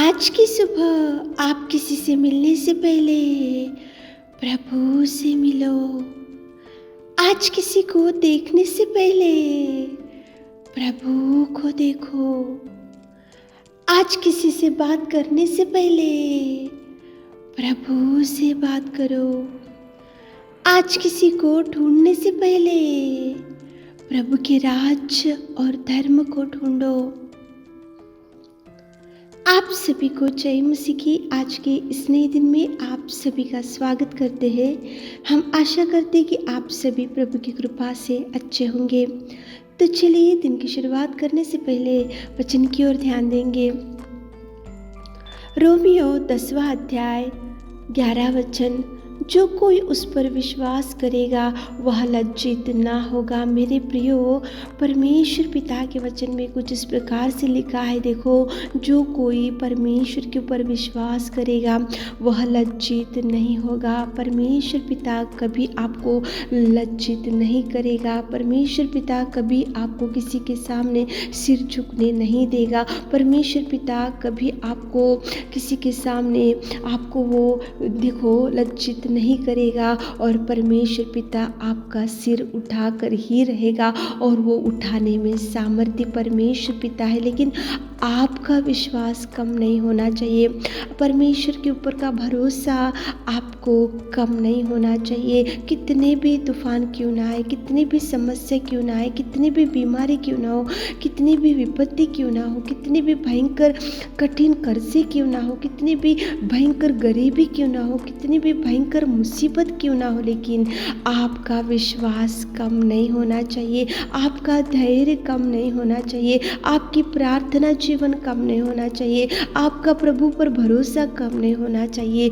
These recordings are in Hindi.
आज की सुबह आप किसी से मिलने से पहले प्रभु से मिलो। आज किसी को देखने से पहले प्रभु को देखो। आज किसी से बात करने से पहले प्रभु से बात करो। आज किसी को ढूंढने से पहले प्रभु के राज्य और धर्म को ढूंढो। आप सभी को जय मसीह की आज के इस नए दिन में आप सभी का स्वागत करते हैं। हम आशा करते हैं कि आप सभी प्रभु की कृपा से अच्छे होंगे। तो चलिए दिन की शुरुआत करने से पहले वचन की ओर ध्यान देंगे। रोमियो 10वां अध्याय 11 वचन, जो कोई उस पर विश्वास करेगा वह लज्जित ना होगा। मेरे प्रियो, परमेश्वर पिता के वचन में कुछ इस प्रकार से लिखा है, देखो, जो कोई परमेश्वर के ऊपर विश्वास करेगा वह लज्जित नहीं होगा। परमेश्वर पिता कभी आपको लज्जित नहीं करेगा। परमेश्वर पिता कभी आपको किसी के सामने सिर झुकने नहीं देगा। परमेश्वर पिता कभी आपको किसी के सामने आपको वो लज्जित नहीं करेगा। और परमेश्वर पिता आपका सिर उठाकर ही रहेगा और वो उठाने में सामर्थ्य परमेश्वर पिता है। लेकिन आपका विश्वास कम नहीं होना चाहिए। परमेश्वर के ऊपर का भरोसा आपको कम नहीं होना चाहिए। कितने भी तूफान क्यों ना आए, कितनी भी समस्या क्यों ना आए, कितनी भी बीमारी क्यों ना हो, कितनी भी विपत्ति क्यों ना हो, कितनी भी भयंकर कठिन कर्जे क्यों ना हो, कितनी भी भयंकर गरीबी क्यों ना हो, कितनी भी भयंकर मुसीबत क्यों ना हो, लेकिन आपका विश्वास कम नहीं होना चाहिए। आपका धैर्य कम नहीं होना चाहिए। आपकी प्रार्थना जीवन कम नहीं होना चाहिए। आपका प्रभु पर भरोसा कम नहीं होना चाहिए।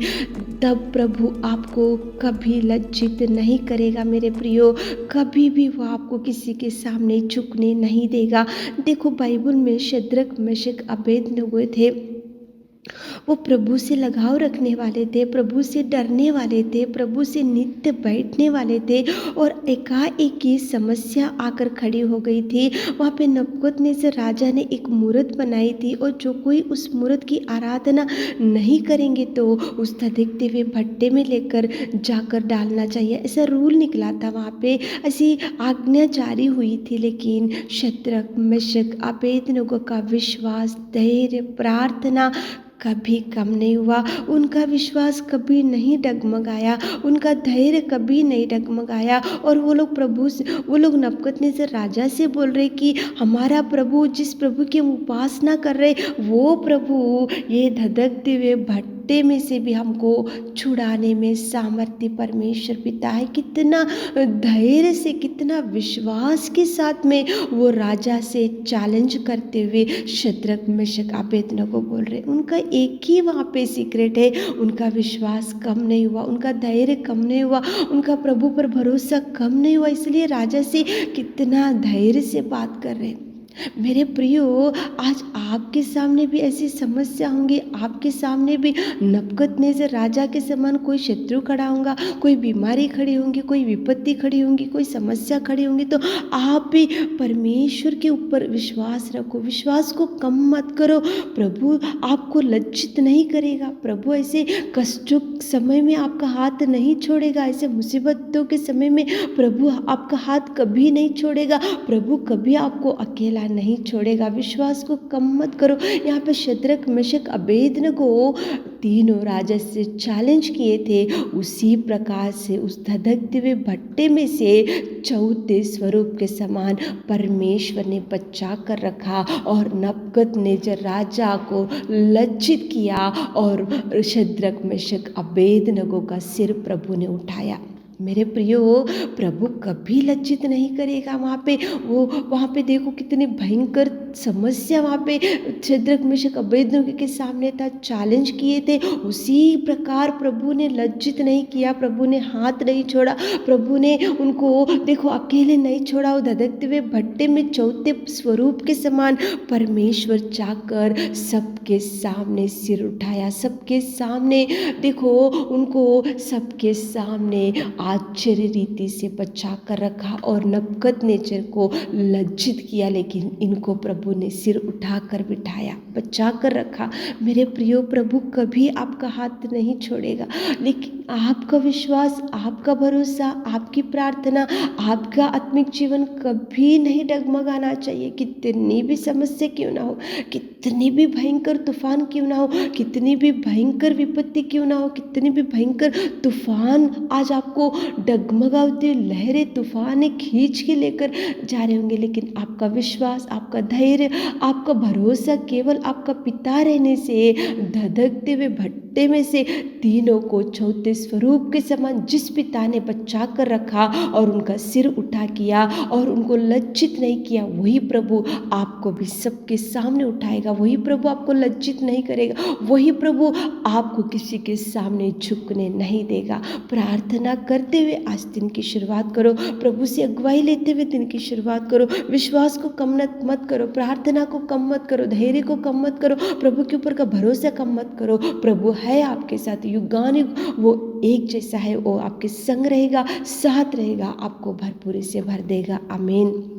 तब प्रभु आपको कभी लज्जित नहीं करेगा। मेरे प्रियो, कभी भी वो आपको किसी के सामने झुकने नहीं देगा। देखो, बाइबल में शद्रक, मेशक, अबेदनगो थे। वो प्रभु से लगाव रखने वाले थे, प्रभु से डरने वाले थे, प्रभु से नित्य बैठने वाले थे। और एकाएक की समस्या आकर खड़ी हो गई थी। वहाँ पे नबूकदनेस्सर राजा ने एक मूर्त बनाई थी, और जो कोई उस मूर्त की आराधना नहीं करेंगे तो उसका देखते हुए भट्टे में लेकर जाकर डालना चाहिए। ऐसा रूल निकला था वहाँ पे, ऐसी आज्ञा जारी हुई थी। लेकिन शद्रक, मेशक, अबेदनगो का विश्वास, धैर्य, प्रार्थना कभी कम नहीं हुआ। उनका विश्वास कभी नहीं डगमगाया, उनका धैर्य कभी नहीं डगमगाया। और वो लोग नबूकदनेस्सर राजा से बोल रहे कि हमारा प्रभु, जिस प्रभु की हम उपासना कर रहे, वो प्रभु ये धधकते हुए भट्टे में से भी हमको छुड़ाने में सामर्थ्य परमेश्वर पिता है। कितना धैर्य से, कितना विश्वास के साथ में वो राजा से चैलेंज करते हुए शद्रक, मेशक, अबेदनगो बोल रहे। उनका एक ही वहाँ पे सीक्रेट है, उनका विश्वास कम नहीं हुआ, उनका धैर्य कम नहीं हुआ, उनका प्रभु पर भरोसा कम नहीं हुआ। इसलिए राजा से कितना धैर्य से बात कर रहे। मेरे प्रियो, आज आपके सामने भी ऐसी समस्या होंगी, आपके सामने भी नबूकदनेस्सर राजा के समान कोई शत्रु खड़ा होगा, कोई बीमारी खड़ी होंगी, कोई विपत्ति खड़ी होंगी, कोई समस्या खड़ी होंगी। तो आप भी परमेश्वर के ऊपर विश्वास रखो, विश्वास को कम मत करो। प्रभु आपको लज्जित नहीं करेगा। प्रभु ऐसे कष्टों समय में आपका हाथ नहीं छोड़ेगा। ऐसे मुसीबतों के समय में प्रभु आपका हाथ कभी नहीं छोड़ेगा। प्रभु कभी आपको अकेला नहीं छोड़ेगा। विश्वास को कम मत करो। यहाँ पे शद्रक, मेशक, अबेदनगो तीनों राजा से चैलेंज किए थे, उसी प्रकार से उस धधकते हुए भट्टे में से चौथे स्वरूप के समान परमेश्वर ने बचा कर रखा और नबूकदनेस्सर राजा को लज्जित किया। और शद्रक, मेशक, अबेदनगो का सिर प्रभु ने उठाया। मेरे प्रियो, प्रभु कभी लज्जित नहीं करेगा। वहाँ पे देखो कितनी भयंकर समस्या वहाँ पे शद्रक, मेशक, अबेदनगो के सामने था, चैलेंज किए थे। उसी प्रकार प्रभु ने लज्जित नहीं किया, प्रभु ने हाथ नहीं छोड़ा, प्रभु ने उनको देखो अकेले नहीं छोड़ा। वो धधकते हुए भट्टे में चौथे स्वरूप के समान परमेश्वर जाकर सबके सामने सिर उठाया, सबके सामने देखो उनको सबके सामने आश्चर्य रीति से बचा कर रखा और नबूकदनेस्सर को लज्जित किया। लेकिन इनको प्रभु प्रभु ने सिर उठा कर बिठाया, बचा कर रखा। मेरे प्रियो, प्रभु कभी आपका हाथ नहीं छोड़ेगा, लेकिन आपका विश्वास, आपका भरोसा, आपकी प्रार्थना, आपका आत्मिक जीवन कभी नहीं डगमगाना चाहिए। कितनी भी समस्या क्यों ना हो, कितनी भी भयंकर तूफान क्यों ना हो, कितनी भी भयंकर विपत्ति क्यों ना हो, कितनी भी भयंकर तूफान आज आपको डगमगाते लहरें तूफान खींच के लेकर जा रहे होंगे, लेकिन आपका विश्वास, आपका धैर्य, आपका भरोसा केवल आपका पिता रहने से धधकते हुए भट्टे में से तीनों को चौथे स्वरूप के समान जिस पिता ने बचा कर रखा और उनका सिर उठा किया और उनको लज्जित नहीं किया, वही प्रभु आपको भी सबके सामने उठाएगा। वही प्रभु आपको लज्जित नहीं करेगा, वही प्रभु आपको किसी के सामने झुकने नहीं देगा। प्रार्थना करते हुए आज दिन की शुरुआत करो, प्रभु से अगुवाई लेते हुए दिन की शुरुआत करो। विश्वास को कम मत करो, प्रार्थना को कम मत करो, धैर्य को कम मत करो, प्रभु के ऊपर का भरोसा कम मत करो। प्रभु है आपके साथ, युगानुयुग वो एक जैसा है, वो आपके संग रहेगा, साथ रहेगा, आपको भरपूरी से भर देगा। आमीन।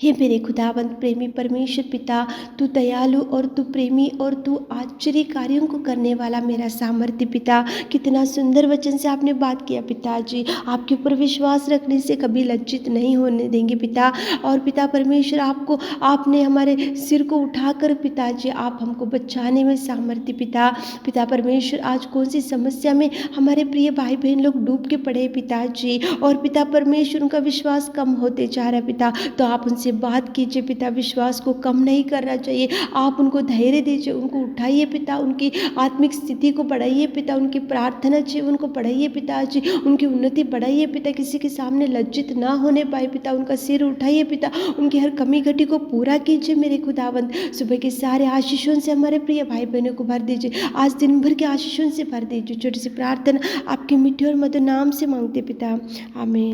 हे मेरे खुदावंत प्रेमी परमेश्वर पिता, तू दयालु और तू प्रेमी और तू आश्चर्य कार्यों को करने वाला मेरा सामर्थ्य पिता, कितना सुंदर वचन से आपने बात किया पिताजी। आपके ऊपर विश्वास रखने से कभी लज्जित नहीं होने देंगे पिता। और पिता परमेश्वर, आपने हमारे सिर को उठाकर पिताजी आप हमको बचाने में सामर्थ्य पिता। पिता परमेश्वर, आज कौन सी समस्या में हमारे प्रिय भाई बहन लोग डूब के पड़े पिताजी, और पिता परमेश्वर उनका विश्वास कम होते जा रहा है पिता, तो आप उनसे बात कीजिए पिता। विश्वास को कम नहीं करना चाहिए, आप उनको धैर्य दीजिए, उनको उठाइए पिता, उनकी आत्मिक स्थिति को बढ़ाइए पिता, उनकी प्रार्थना जीवन को बढ़ाइए पिताजी, उनकी उन्नति बढ़ाइए पिता, किसी के सामने लज्जित ना होने पाए पिता, उनका सिर उठाइए पिता, उनकी हर कमी घटी को पूरा कीजिए मेरे खुदावंत। सुबह के सारे आशीषों से हमारे प्रिय भाई बहनों को भर दीजिए, आज दिन भर के आशीषों से भर दीजिए। छोटी सी प्रार्थना आपके मीठे और मधुर नाम से मांगते पिता, आमीन।